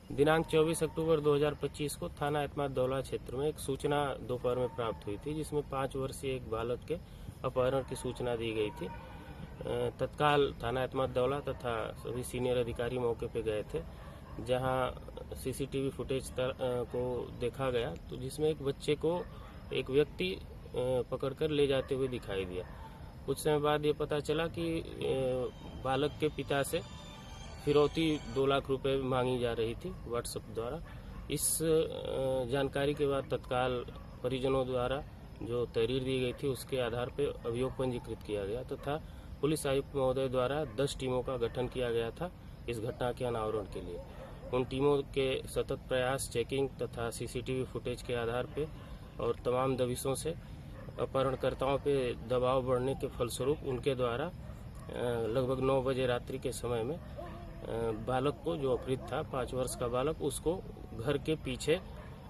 दिनांक 24 अक्टूबर 2025 को थाना एतमाद-दौला क्षेत्र में एक सूचना दोपहर में प्राप्त हुई थी, जिसमें 5 वर्षीय एक बालक के अपहरण की सूचना दी गई थी। तत्काल थाना एतमाद-दौला तथा सभी सीनियर अधिकारी मौके पर गए थे, जहां सीसीटीवी फुटेज को देखा गया, तो जिसमें एक बच्चे को एक व्यक्ति पकड़कर ले जाते हुए दिखाई दिया। कुछ समय बाद ये पता चला कि बालक के पिता से फिरौती 2 लाख रुपए मांगी जा रही थी व्हाट्सएप द्वारा। इस जानकारी के बाद तत्काल परिजनों द्वारा जो तहरीर दी गई थी, उसके आधार पर अभियोग पंजीकृत किया गया तथा पुलिस आयुक्त महोदय द्वारा 10 टीमों का गठन किया गया था इस घटना के अनावरण के लिए। उन टीमों के सतत प्रयास, चेकिंग तथा सीसीटीवी फुटेज के आधार पर और तमाम दबिशों से अपहरणकर्ताओं पर दबाव बढ़ने के फलस्वरूप उनके द्वारा लगभग 9 बजे रात्रि के समय में बालक को, जो अपहृत था 5 वर्ष का बालक, उसको घर के पीछे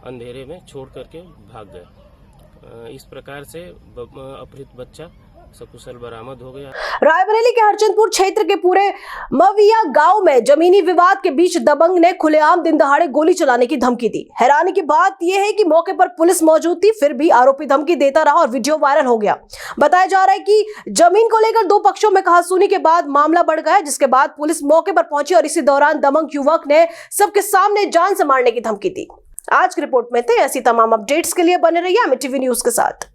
अंधेरे में छोड़ करके भाग गए। इस प्रकार से अपहृत बच्चा सकुशल बरामद हो गया। रायबरेली के हरचंदपुर क्षेत्र के पूरे मविया गांव में जमीनी विवाद के बीच दबंग ने खुलेआम दिन दहाड़े गोली चलाने की धमकी दी। हैरानी की बात यह है कि मौके पर पुलिस मौजूद थी, फिर भी आरोपी धमकी देता रहा और वीडियो वायरल हो गया। बताया जा रहा है कि जमीन को लेकर दो पक्षों में कहासुनी के बाद मामला बढ़ गया, जिसके बाद पुलिस मौके पर पहुंची और इसी दौरान दबंग युवक ने सबके सामने जान से मारने की धमकी दी। आज की रिपोर्ट में थे। ऐसी तमाम अपडेट्स के लिए बने रहिए एमटीवी न्यूज के साथ।